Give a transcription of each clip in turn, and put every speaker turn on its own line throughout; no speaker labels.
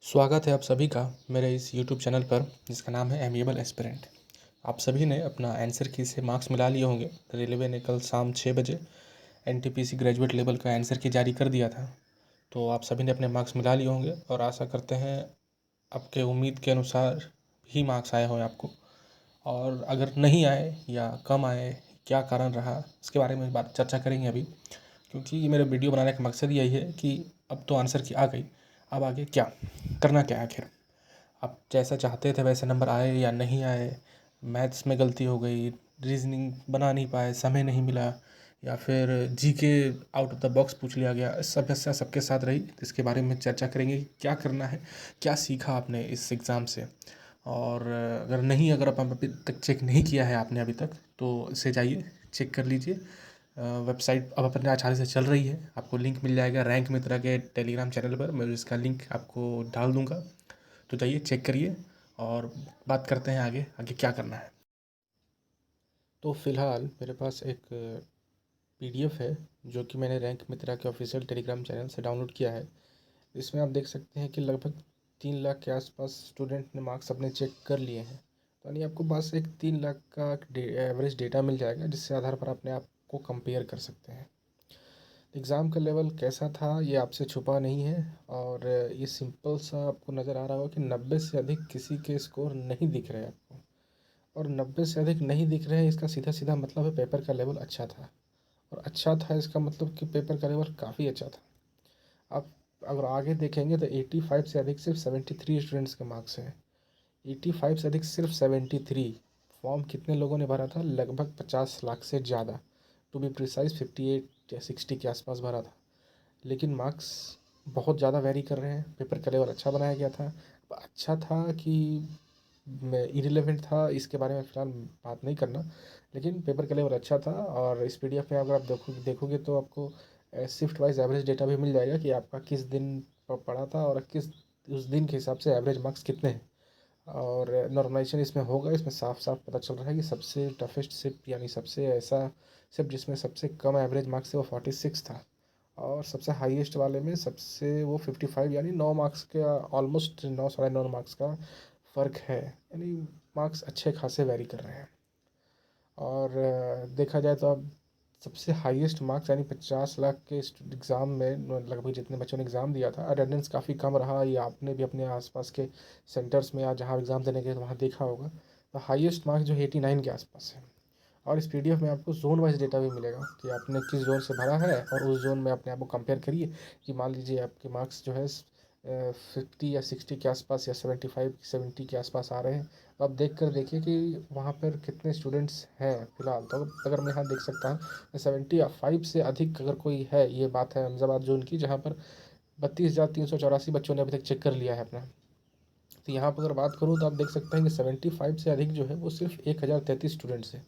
स्वागत है आप सभी का मेरे इस यूट्यूब चैनल पर जिसका नाम है एमिएबल एस्पिरेंट। आप सभी ने अपना आंसर की से मार्क्स मिला लिए होंगे। रेलवे ने कल शाम 6 बजे एनटीपीसी ग्रेजुएट लेवल का आंसर की जारी कर दिया था। तो आप सभी ने अपने मार्क्स मिला लिए होंगे और आशा करते हैं आपके उम्मीद के अनुसार ही मार्क्स आए हों आपको। और अगर नहीं आए या कम आए, क्या कारण रहा, इसके बारे में बात चर्चा करेंगे अभी। क्योंकि ये मेरा वीडियो बनाने का मकसद यही है कि अब तो आंसर की आ गई, अब आगे क्या करना, क्या है आखिर। आप जैसा चाहते थे वैसे नंबर आए या नहीं आए, मैथ्स में गलती हो गई, रीजनिंग बना नहीं पाए, समय नहीं मिला, या फिर GK out of the box पूछ लिया गया, इस समस्या सबके साथ रही। तो इसके बारे में चर्चा करेंगे कि क्या करना है, क्या सीखा आपने इस एग्ज़ाम से। और अगर आप अभी तक चेक नहीं किया है आपने अभी तक, तो इसे जाइए चेक कर लीजिए। वेबसाइट अब अपने आसानी से चल रही है, आपको लिंक मिल जाएगा रैंक मित्रा के टेलीग्राम चैनल पर, मैं इसका लिंक आपको डाल दूँगा। तो जाइए चेक करिए और बात करते हैं आगे आगे क्या करना है। तो फ़िलहाल मेरे पास एक पीडीएफ है जो कि मैंने रैंक मित्रा के ऑफिशियल टेलीग्राम चैनल से डाउनलोड किया है। इसमें आप देख सकते हैं कि लगभग 3 लाख के आसपास स्टूडेंट ने मार्क्स अपने चेक कर लिए हैं। तो यानी आपको बस एक 3 लाख का एवरेज डेटा मिल जाएगा, जिसके आधार पर अपने आप को कंपेयर कर सकते हैं। एग्ज़ाम का लेवल कैसा था ये आपसे छुपा नहीं है, और ये सिंपल सा आपको नज़र आ रहा होगा कि 90 से अधिक किसी के स्कोर नहीं दिख रहे हैं आपको। और 90 से अधिक नहीं दिख रहे हैं, इसका सीधा सीधा मतलब है पेपर का लेवल अच्छा था। और अच्छा था इसका मतलब कि पेपर का लेवल काफ़ी अच्छा था। आप अगर आगे देखेंगे तो 85 से अधिक सिर्फ 73 स्टूडेंट्स के मार्क्स हैं। 85 से अधिक सिर्फ 73। फॉर्म कितने लोगों ने भरा था? लगभग 50 लाख से ज़्यादा। टू बी प्रिसाइज 58 या 60 के आसपास भरा था। लेकिन मार्क्स बहुत ज़्यादा वेरी कर रहे हैं। पेपर का लेवल अच्छा बनाया गया था। अच्छा था कि इरिलेवेंट था, इसके बारे में फ़िलहाल बात नहीं करना। लेकिन पेपर का लेवल अच्छा था, और इस पीडीएफ में अगर आप देखोगे तो आपको शिफ्ट वाइज एवरेज डेटा भी मिल जाएगा कि आपका किस दिन पढ़ा था और किस उस दिन के हिसाब से एवरेज मार्क्स कितने हैं। और नॉर्मलाइजेशन इसमें होगा, इसमें साफ साफ पता चल रहा है कि सबसे टफेस्ट शिफ्ट यानी सबसे ऐसा शिफ्ट जिसमें सबसे कम एवरेज मार्क्स थे वो 46 था। और सबसे हाईएस्ट वाले में सबसे वो 55 यानी 9 मार्क्स का, ऑलमोस्ट 9 साढ़े 9 मार्क्स का फ़र्क है। यानी मार्क्स अच्छे खासे वेरी कर रहे हैं। और देखा जाए तो अब सबसे हाईएस्ट मार्क्स यानी 50 लाख के एग्ज़ाम में लगभग जितने बच्चों ने एग्ज़ाम दिया था, अटेंडेंस काफ़ी कम रहा। ये आपने भी अपने आसपास के सेंटर्स में या जहाँ एग्ज़ाम देने गए तो वहाँ देखा होगा। तो हाईएस्ट मार्क्स जो 89 के आसपास है। और इस पीडीएफ में आपको जोन वाइज डेटा भी मिलेगा कि आपने किस जोन से भरा है, और उस जोन में अपने आप को कंपेयर करिए कि मान लीजिए आपके मार्क्स जो है 50 या 60 के आसपास या 75 70 के आसपास आ रहे हैं। तो आप देख कर देखिए कि वहाँ पर कितने स्टूडेंट्स हैं फ़िलहाल। तो अगर मैं यहाँ देख सकता हूँ 75 से अधिक अगर कोई है, ये बात है अहमदाबाद जोन की, जहाँ पर 32,384 बच्चों ने अभी तक चेक कर लिया है अपना। तो यहाँ पर अगर बात करूँ तो आप देख सकते हैं कि 75 से अधिक जो है वो सिर्फ 1033 स्टूडेंट्स हैं।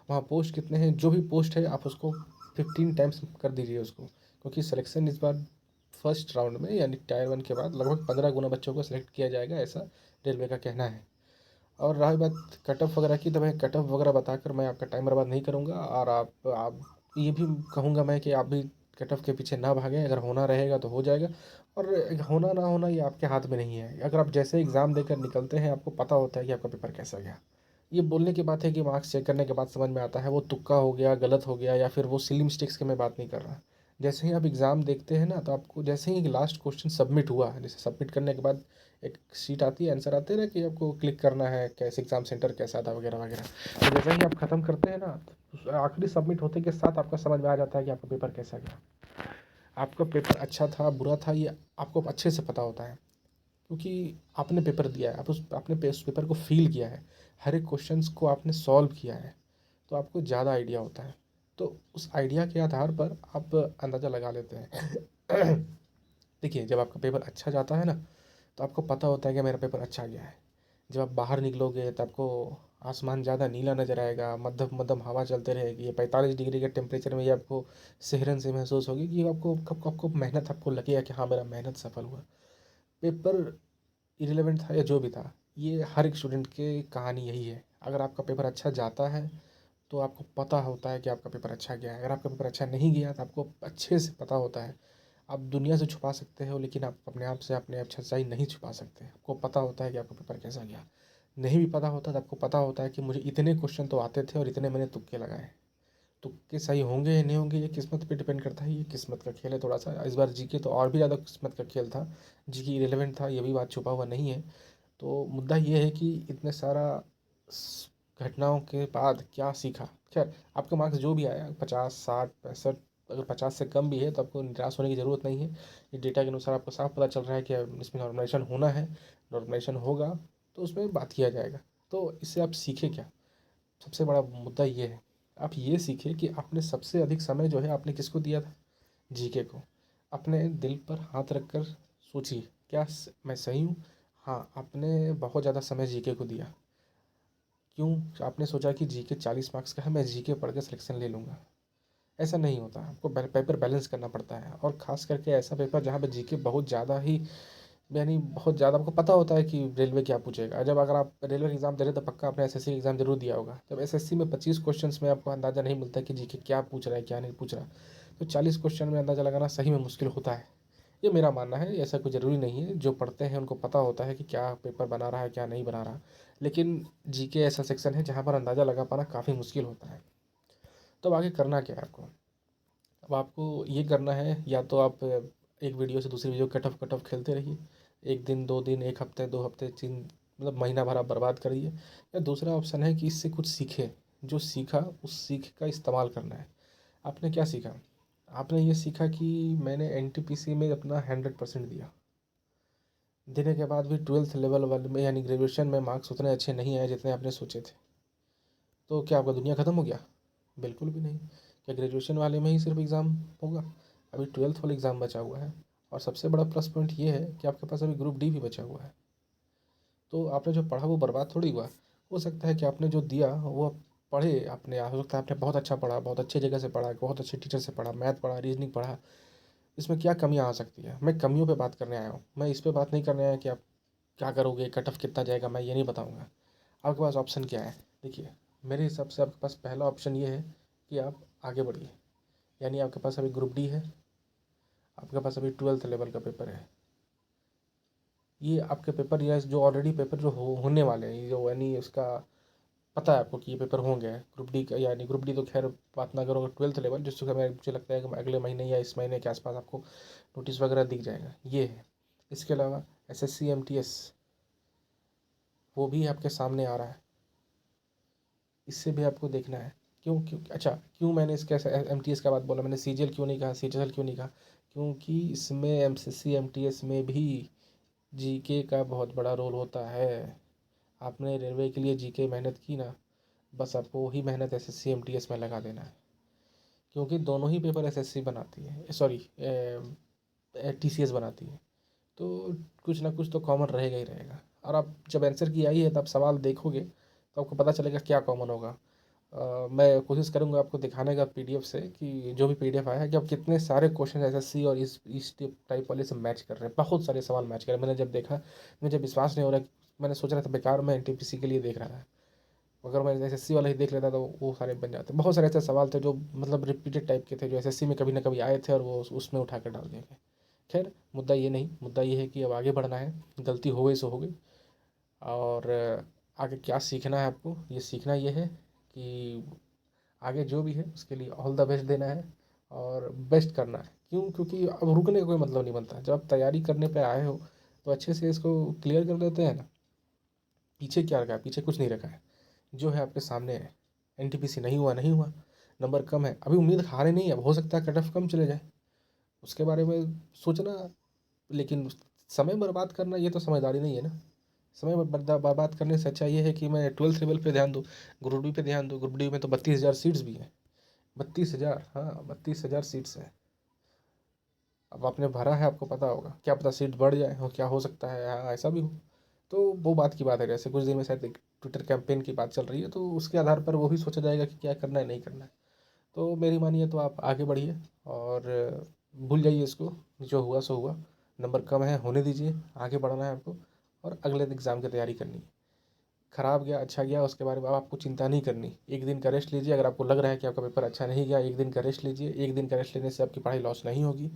वहाँ पोस्ट कितने हैं? जो भी पोस्ट है आप उसको 15 टाइम्स कर दीजिए उसको, क्योंकि सिलेक्शन इस बार फर्स्ट राउंड में यानी टायर 1 के बाद लगभग 15 गुना बच्चों को सिलेक्ट किया जाएगा, ऐसा रेलवे का कहना है। और रही बात कट ऑफ वगैरह की, तो मैं कट ऑफ वगैरह बताकर मैं आपका टाइम बर्बाद नहीं करूँगा। और आप ये भी कहूँगा मैं कि आप भी कट ऑफ के पीछे ना भागें। अगर होना रहेगा तो हो जाएगा, और होना ना होना ये आपके हाथ में नहीं है। अगर आप जैसे एग्ज़ाम देकर निकलते हैं आपको पता होता है कि आपका पेपर कैसा गया। ये बोलने की बात है कि मार्क्स चेक करने के बाद समझ में आता है, वो तुक्का हो गया, गलत हो गया, या फिर वो सिली मिस्टेक्स की मैं बात नहीं कर रहा। जैसे ही आप एग्ज़ाम देखते हैं ना, तो आपको जैसे ही लास्ट क्वेश्चन सबमिट हुआ, जैसे सबमिट करने के बाद एक शीट आती है, आंसर आते हैं ना, कि आपको क्लिक करना है कैसे एग्ज़ाम सेंटर कैसा था वगैरह वगैरह। तो जैसे ही आप ख़त्म करते हैं ना, तो आखिरी सबमिट होते के साथ आपका समझ में आ जाता है कि आपका पेपर कैसा गया। आपका पेपर अच्छा था बुरा था ये आपको अच्छे से पता होता है, क्योंकि आपने पेपर दिया है, आपने उस पेपर को फ़ील किया है, हर एक क्वेश्चंस को आपने सॉल्व किया है। तो आपको ज़्यादा आइडिया होता है। तो उस आइडिया के आधार पर आप अंदाज़ा लगा लेते हैं। देखिए, जब आपका पेपर अच्छा जाता है ना, तो आपको पता होता है कि मेरा पेपर अच्छा गया है। जब आप बाहर निकलोगे तो आपको आसमान ज़्यादा नीला नज़र आएगा, मध्यम मध्यम हवा चलते रहेगी, ये 45 डिग्री के टेम्परेचर में ये आपको सिहरन से महसूस होगी कि आपको मेहनत, आपको लगेगा कि हाँ मेरा मेहनत सफल हुआ। पेपर इरेलेवेंट था या जो भी था, ये हर एक स्टूडेंट की कहानी यही है। अगर आपका पेपर अच्छा जाता है तो आपको पता होता है कि आपका पेपर अच्छा गया है। अगर आपका पेपर अच्छा नहीं गया तो आपको अच्छे से पता होता है। आप दुनिया से छुपा सकते हो, लेकिन आप अपने आप से अपने आप सच्चाई नहीं छुपा सकते। आपको पता होता है कि आपका पेपर कैसा गया। नहीं भी पता होता तो आपको पता होता है कि मुझे इतने क्वेश्चन तो आते थे और इतने मैंने तुक्के लगाए। तुक्के सही होंगे या नहीं होंगे ये किस्मत पे डिपेंड करता है, ये किस्मत का खेल है थोड़ा सा। इस बार जीके तो और भी ज़्यादा किस्मत का खेल था, जीके इरेलीवेंट था, ये भी बात छुपा हुआ नहीं है। तो मुद्दा ये है कि इतने सारा घटनाओं के बाद क्या सीखा। खैर, आपका मार्क्स जो भी आया 50, 60, 65, अगर 50 से कम भी है तो आपको निराश होने की ज़रूरत नहीं है। ये डेटा के अनुसार आपको साफ पता चल रहा है कि इसमें नॉर्मलाइजेशन होना है। नॉर्मलाइजेशन होगा तो उसमें बात किया जाएगा। तो इससे आप सीखे क्या? सबसे बड़ा मुद्दा ये है, आप ये सीखे कि आपने सबसे अधिक समय जो है आपने किसको दिया था? जीके को। अपने दिल पर हाथ रख कर सोचिए, क्या मैं सही हूँ? हाँ, आपने बहुत ज़्यादा समय जीके को दिया। क्यों? आपने सोचा कि जीके 40 मार्क्स का है, मैं जीके पढ़ के सिलेक्शन ले लूँगा। ऐसा नहीं होता, आपको पेपर बैलेंस करना पड़ता है, और ख़ास करके ऐसा पेपर जहाँ पे जीके बहुत ज़्यादा ही, यानी बहुत ज़्यादा आपको पता होता है कि रेलवे क्या पूछेगा। जब अगर आप रेलवे एग्ज़ाम दे रहे हैं तो पक्का आपने एसएससी एग्ज़ाम जरूर दिया होगा। जब एसएससी में 25 क्वेश्चंस में आपको अंदाज़ा नहीं मिलता कि जीके क्या पूछ रहा है क्या नहीं पूछ रहा, तो 40 क्वेश्चन में अंदाज़ा लगाना सही में मुश्किल होता है। ये मेरा मानना है। ऐसा कोई ज़रूरी नहीं है, जो पढ़ते हैं उनको पता होता है कि क्या पेपर बना रहा है क्या नहीं बना रहा। लेकिन जीके ऐसा सेक्शन है जहाँ पर अंदाज़ा लगा पाना काफ़ी मुश्किल होता है। तो अब आगे करना क्या है आपको? अब आपको ये करना है, या तो आप एक वीडियो से दूसरी वीडियो कट ऑफ खेलते रहिए। एक दिन, 2 दिन, 1 हफ्ते, 2 हफ्ते, 3, मतलब महीना भर आप बर्बाद करिए। या दूसरा ऑप्शन है कि इससे कुछ सीखें। जो सीखा उस सीख का इस्तेमाल करना है। आपने क्या सीखा? आपने ये सीखा कि मैंने एनटीपीसी में अपना 100% दिया। देने के बाद भी 12th लेवल वाले में, यानी ग्रेजुएशन में, मार्क्स उतने अच्छे नहीं आए जितने आपने सोचे थे। तो क्या आपका दुनिया ख़त्म हो गया? बिल्कुल भी नहीं। क्या ग्रेजुएशन वाले में ही सिर्फ एग्ज़ाम होगा? अभी 12th वाला एग्ज़ाम बचा हुआ है। और सबसे बड़ा प्लस पॉइंट ये है कि आपके पास अभी ग्रुप डी भी बचा हुआ है। तो आपने जो पढ़ा वो बर्बाद थोड़ी हुआ। हो सकता है कि आपने जो दिया वो आप पढ़े, आपने, हो सकता है आपने बहुत अच्छा पढ़ा, बहुत अच्छी जगह से पढ़ा, बहुत अच्छे टीचर से पढ़ा, मैथ पढ़ा, रीजनिंग पढ़ा। इसमें क्या कमियाँ आ सकती है? मैं कमियों पे बात करने आया हूँ, मैं इस पे बात नहीं करने आया कि आप क्या करोगे, कट ऑफ कितना जाएगा, मैं ये नहीं बताऊँगा। आपके पास ऑप्शन क्या है? देखिए, मेरे हिसाब से आपके पास पहला ऑप्शन ये है कि आप आगे बढ़िए। यानी आपके पास अभी ग्रुप डी है, आपके पास अभी 12th लेवल का पेपर है। ये आपके पेपर, या जो ऑलरेडी पेपर जो होने वाले हैं, ये जो, यानी उसका पता है आपको कि ये पेपर होंगे ग्रुप डी का। यानी ग्रुप डी तो खैर बात ना करो, 12th लेवल जिसको मैं, मुझे लगता है कि अगले महीने या इस महीने के आसपास आपको नोटिस वगैरह दिख जाएगा, ये है। इसके अलावा एसएससी एमटीएस, वो भी आपके सामने आ रहा है। इससे भी आपको देखना है। क्यों क्यों अच्छा, क्यों मैंने इसके एमटीएस का बात बोला, मैंने सीजीएल क्यों नहीं कहा, सीजीएल क्यों नहीं कहा? क्योंकि इसमें एमसीसी एमटीएस में भी जीके का बहुत बड़ा रोल होता है। आपने रेलवे के लिए जीके मेहनत की ना, बस आपको वही मेहनत एसएससी एमटीएस में लगा देना है। क्योंकि दोनों ही पेपर एसएससी बनाती है, सॉरी, टीसीएस बनाती है। तो कुछ ना कुछ तो कॉमन रहेगा ही रहेगा। और आप जब आंसर की आई है तब सवाल देखोगे तो आपको पता चलेगा क्या कॉमन होगा। मैं कोशिश करूंगा आपको दिखाने का पीडीएफ से, कि जो भी पीडीएफ आया है, कि आप कितने सारे क्वेश्चन एसएससी और इस टाइप वाले से मैच कर रहे हैं। बहुत सारे सवाल मैच कर रहे हैं। मैंने जब देखा, मुझे विश्वास नहीं हो रहा। मैंने सोच रहा था बेकार मैं एनटीपीसी के लिए देख रहा था। अगर मैं एसएससी वाला ही देख लेता तो वो सारे बन जाते। बहुत सारे ऐसे सवाल थे जो मतलब रिपीटेड टाइप के थे, जो एसएससी में कभी ना कभी आए थे और वो उसमें उठा कर डाल दिए गए। खैर, मुद्दा ये नहीं, मुद्दा ये है कि अब आगे बढ़ना है। गलती हो गई सो हो गई। और आगे क्या सीखना है आपको? ये सीखना ये है कि आगे जो भी है उसके लिए ऑल द बेस्ट देना है और बेस्ट करना है। क्यों? क्योंकि अब रुकने का कोई मतलब नहीं बनता। जब आप तैयारी करने पे आए हो तो अच्छे से इसको क्लियर कर लेते हैं ना। पीछे क्या रखा है? पीछे कुछ नहीं रखा है। जो है आपके सामने है। एनटीपीसी नहीं हुआ, नहीं हुआ, नंबर कम है, अभी उम्मीद हारे नहीं। अब हो सकता है कट ऑफ कम चले जाए, उसके बारे में सोचना। लेकिन समय बर्बाद करना ये तो समझदारी नहीं है ना। समय बर्बाद करने से अच्छा ये है कि मैं 12th लेवल पे ध्यान दूँ, ग्रुप डी पे ध्यान दूँ। ग्रुप डी में तो 32,000 सीट्स भी हैं। 32,000, हाँ, 32,000 सीट्स हैं। अब आपने भरा है, आपको पता होगा, क्या पता सीट बढ़ जाए, हो क्या हो सकता है, हाँ ऐसा भी हो। तो वो बात की बात है। जैसे कुछ दिन में शायद एक ट्विटर कैंपेन की बात चल रही है, तो उसके आधार पर वो भी सोचा जाएगा कि क्या करना है नहीं करना है। तो मेरी मानिए तो आप आगे बढ़िए और भूल जाइए इसको। जो हुआ सो हुआ। नंबर कम है, होने दीजिए। आगे बढ़ना है आपको और अगले एग्ज़ाम की तैयारी करनी है। खराब गया, अच्छा गया, उसके बारे में अब आपको चिंता नहीं करनी। एक दिन का रेस्ट लीजिए। अगर आपको लग रहा है कि आपका पेपर अच्छा नहीं गया, एक दिन का रेस्ट लीजिए। एक दिन का रेस्ट लेने से आपकी पढ़ाई लॉस नहीं होगी।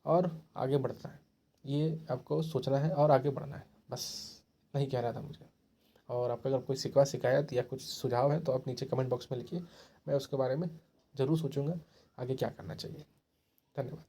और आगे बढ़ना है। ये आपको सोचना है और आगे बढ़ना है, बस नहीं कह रहा था मुझे। और आपका अगर कोई शिकवा शिकायत या कुछ सुझाव है तो आप नीचे कमेंट बॉक्स में लिखिए, मैं उसके बारे में ज़रूर सोचूंगा आगे क्या करना चाहिए। धन्यवाद।